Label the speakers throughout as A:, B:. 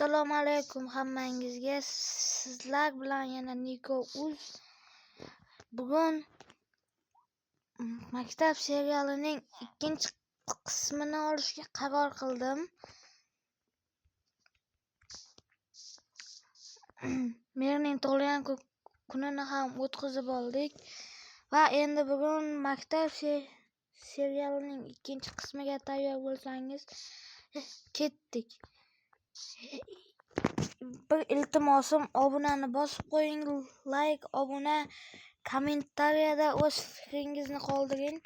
A: Assalomu alaykum hammangizga. Sizlar bilan yana Niko Uz. Bugun maktab serialining ikkinchi qismini olishga qaror qildim. Merining tug'ilgan kunini ham o'tkazib oldik va endi bugun maktab serialining ikkinchi qismiga tayyor bo'lsangiz ketdik. Bir iltimosim, obunani bosib qo'ying, like, obuna, kommentariyada o'z fikringizni qoldiring.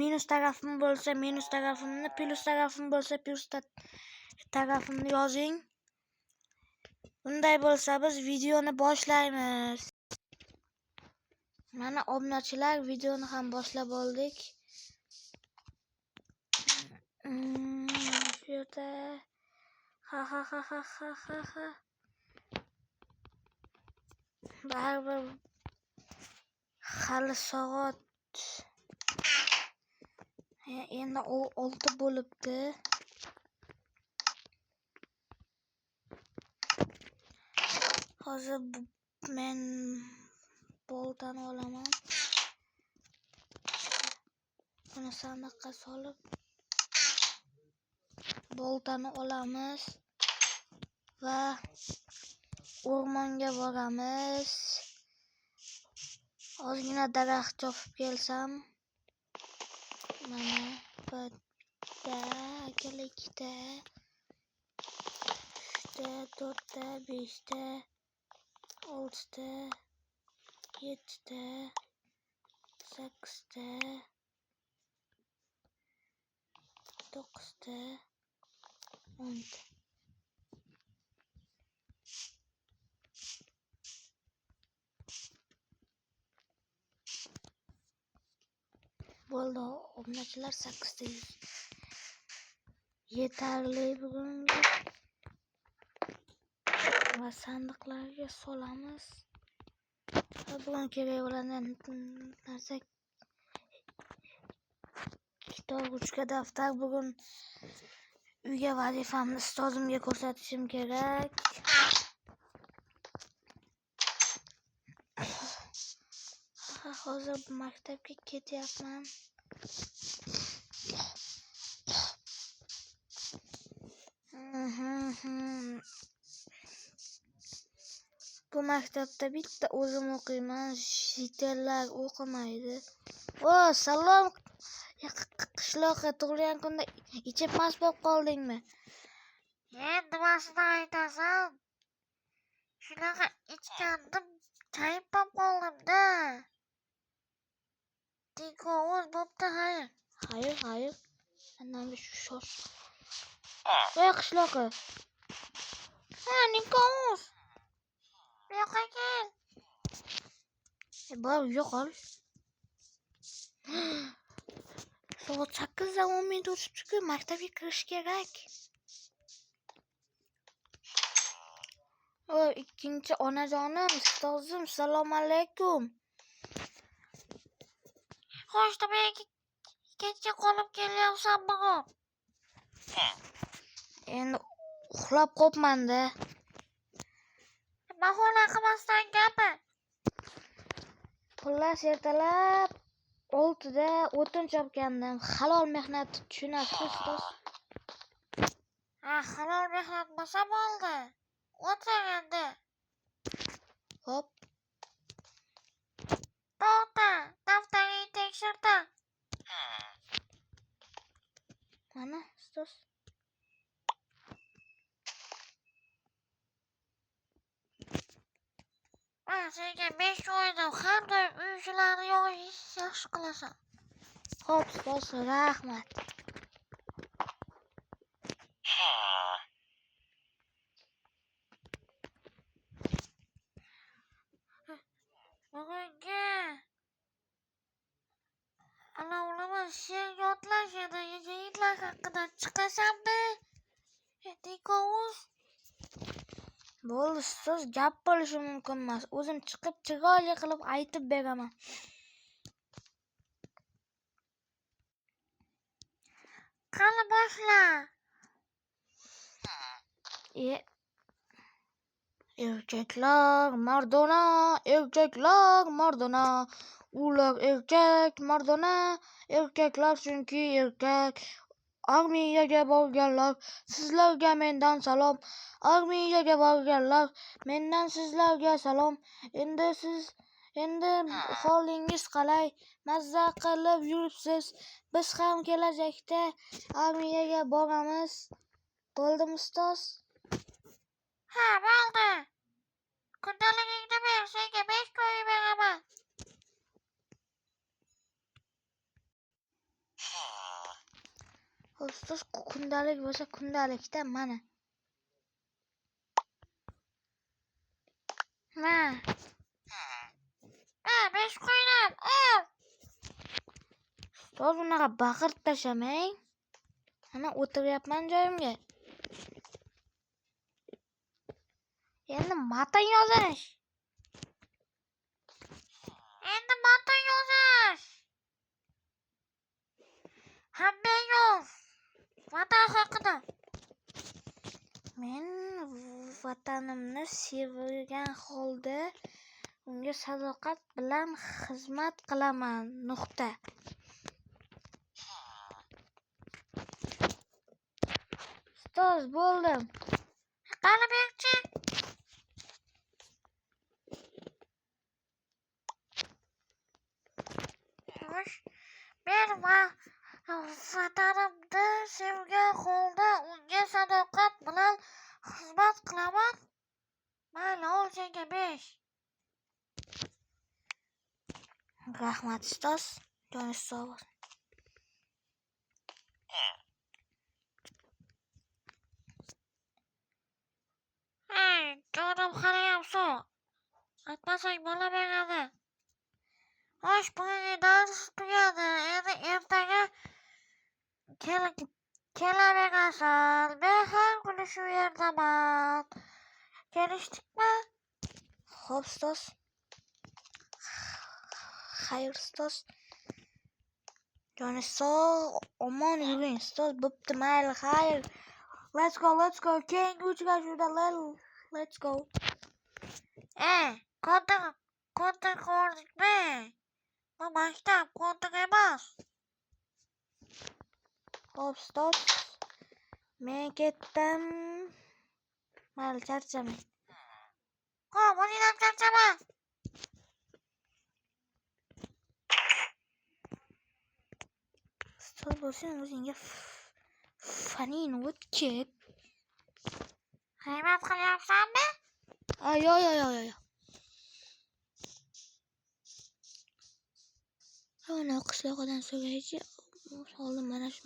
A: Minus tarafim bo'lsa minus tarafimni, plus tarafim bo'lsa plus tarafimni yozing. Bunday bo'lsa biz videoni boshlaymiz. Mana obunachilar, videoni ham boshlab oldik. Shu yerda ha. Baribir hali soat endi 6 bo'libdi. Hozir men boltani olaman. Buni sandiqqa solib boltani olamiz va o'rmonga boramiz. Ozgina daraxt chopib kelsam, mana bitta, ikkita, 3ta, 4ta, 5ta, 6ta, 7ta, 8ta, 9ta, 10ta. Bo'ldi, obunachilar 8ta yetarli bugunga. Va sandiqlarga solamiz. Bugun kerak bo'lgan narsa kitob, ruchka, daftar. Bugun uyga vazifamni ustozimga ko'rsatishim kerak. Hozir maktabga ketyapman. Bu maktabda bitta o'zim o'qiyman, shitellar o'qimaydi. Salom qishloqqa, tug'ilgan kunda ichib mast bo'lib qoldingmi?
B: Nimasini aytasan? Shunaqa ichgandim, chayib qoldim-da. Tinkovoz bo'pti, hayır.
A: Hayır. Andan bir shosh. Qishloqqa. Ninkovoz.
B: Bu yoqqa kel.
A: Bor, yo'q ol. Soat 8:10 minut o'tibdi-ku, maktabga kirish kerak. Ikkinchi onajonim, ustozim, assalomu alaykum.
B: Xo'sh, men kechga qolib kelyapsan bugun.
A: Endi uxlab qopman-da.
B: Bahona qilmasdan gapir.
A: Xullas, ertalab 6da o'tin chopgandim. Halol mehnatni tushunasiz, ustoz?
B: Halol mehnat bo'lsa bo'ldi. O'tir endi.
A: Hop.
B: To'xta, daftaringni tekshirdim.
A: Mana, ustoz.
B: Senga 5 oyda har doim uychilarni yaxshi qilasan.
A: Xo'p, ustoz, rahmat.
B: Bugungi alovlama she'r yodlash edi. Yigitlar haqida chiqasanmi? Tinkovoz.
A: Bo'ldi, ustoz, gap bo'lishi mumkin emas. O'zim chiqib chiroyli qilib aytib beraman.
B: Qani boshla.
A: Erkaklar Mardona, erkaklar Mardona, ular erkak Mardona, erkaklar chunki erkak. Armiyaga borganlar, sizlarga mendan salom. Armiyaga borganlar, mendan sizlarga salom. Endi holingiz qalay? Mazza qilib yuribsiz? Biz ham kelajakda armiyaga boramiz. Bo'ldimi ustoz?
B: Ha, bo'ldi. Kundaligingni ber, senga 5 ko'y beraman.
A: Ustoz kundalik bo'lsa kundalikda mana. Ma,
B: 5 qo'ydim, ol.
A: ustoz unaqa baqirib tashamang. Mana o'tiryapman joyimga. Endi matan yozish.
B: Endi matan yozish. Hamma yoz. Vatan haqida.
A: Men vatanimni sevgan holda unga sadoqat bilan xizmat qilaman. Nuqta. Ustoz bo'ldim.
B: Qani berchi. Xo'sh, men vatanimni sevgan holda unga sadoqat bilan xizmat qilaman. Mayli, ol senga 5.
A: Rahmat ustoz. Joningiz sog' bo'lsin.
B: Hey, jonim haliyam so'q. Aytmasang bo'laveradi. Xo'sh, bugungi dars tugadi. Endi ertaga kelaverasan. Men har kuni shu yerdaman. Kelishdikmi?
A: Xo'p ustoz. Xayr ustoz. Joningiz sog', omon yuring ustoz. Bo'pti, mayli, xayr. Let's go. Keyingi uchrashuvda let's go.
B: Kontak ko'rdikmi? Bu maktab kontak emas.
A: Xo'p ustoz. Men ketdim. Mayli, charchamang.
B: Xo'p, o'zing ham charchama.
A: Ustoz bo'lsang o'zingga fanini o'tkib.
B: G'iybat qilyapsanmi?
A: Yo. Ana qishloqdan so'raychi. Oldin mana shu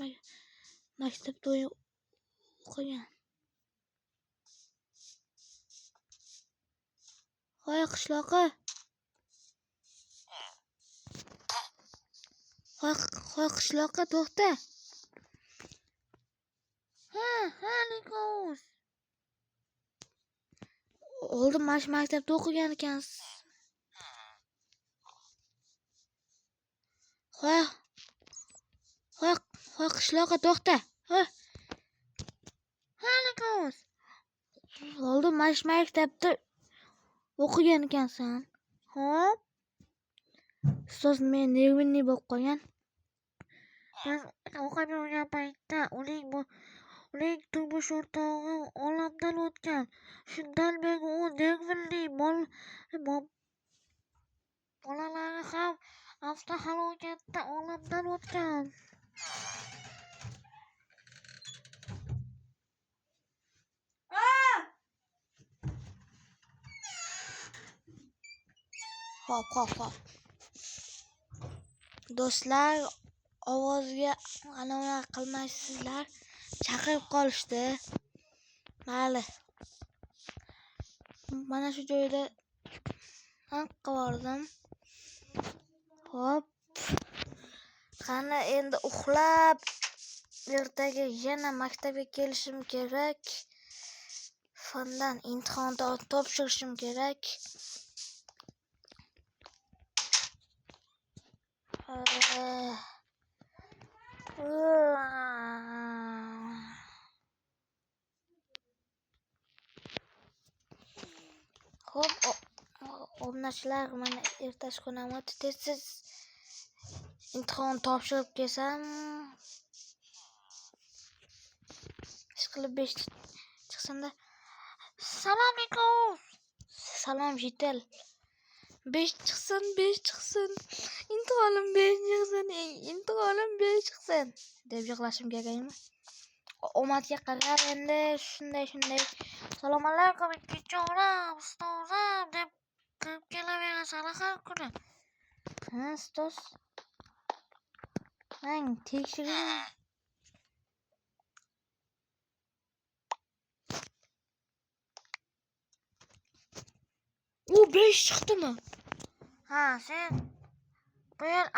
A: maktabda o'qigan. Voy qishloqi. Voy qishloqi, to'xta.
B: Ha, Nikolus.
A: Oldin mana shu maktabda o'qigan ekansiz. Voy qishloqi, to'xta. Ha,
B: Nikolus.
A: oldin mana shu maktabda o'qigan ekansan.
B: Xo'p,
A: Ustoz men nerviniy bo'lib qolgan.
B: biz o'qib yurgan paytda uning turmush o'rtog'i olamdan o'tgan. Shundan beri u nervli bolalari ham avtohalokatda olamdan o'tgan.
A: Hop. Do'stlar, ovozga ana qilmaysizlar. Chaqirib qolishdi. Mayli. Mana shu joyda bordim. Hop. Qani endi uxlab ertaga yana maktabga kelishim kerak. Fandan imtihon topshirishim kerak. obunachilar, mana ertasi kuni ham tezsiz imtihon topshirib kelsam, ishqilib 5 chiqsanda,
B: Salom alaykum.
A: salom jitel. 5 chiqsin, 5 chiqsin. Imtihonim 5 chiqsin, imtihonim 5 chiqsin deb yig'lashim kerakmi? Omadga qarab endi shunday.
B: Salom alaykum ikkincho'g'lim, ustozim deb kirib kelaverasizlar har kuni.
A: Ha, ustoz. Mang tekshiring. U 5 chiqdimi?
B: Ha, sen bu yil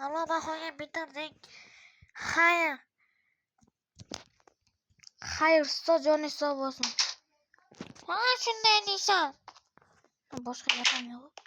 B: a'lo bahoga bitirding. Xayr.
A: Xayr, ustoz joni sog' bo'lsin.
B: Ha, shunday deysan.
A: Boshqa gapim yo'q.